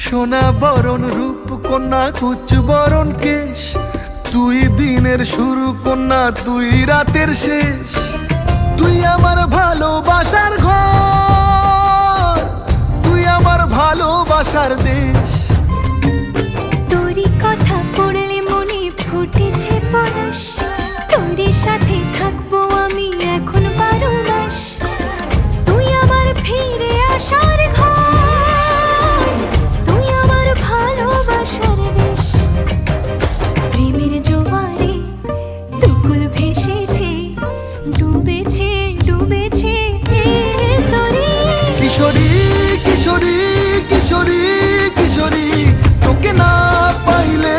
সোনা বরণ রূপ কন্যা কুচ বরণ কেশ, তুই দিনের শুরু কন্যা তুই রাতের শেষ। তুই আমার ভালোবাসার ঘর, তুই আমার ভালোবাসার দেশ। তোরই কথা পড়লে মনে ফুটেছে পরশ, তোরই সাথে থাকবো আমি এখন 12 মাস। তুই আমার ফিরে আসার ঘর, তুই আমার ভালোবাসার দেশ। প্রেমের জোয়ারে দুকুল ভেসেছে, ডুবেছে ডুবেছে তোরে। কিশোরী কিশোরী কিশোরী কিশোরী, তোকে না পাইলে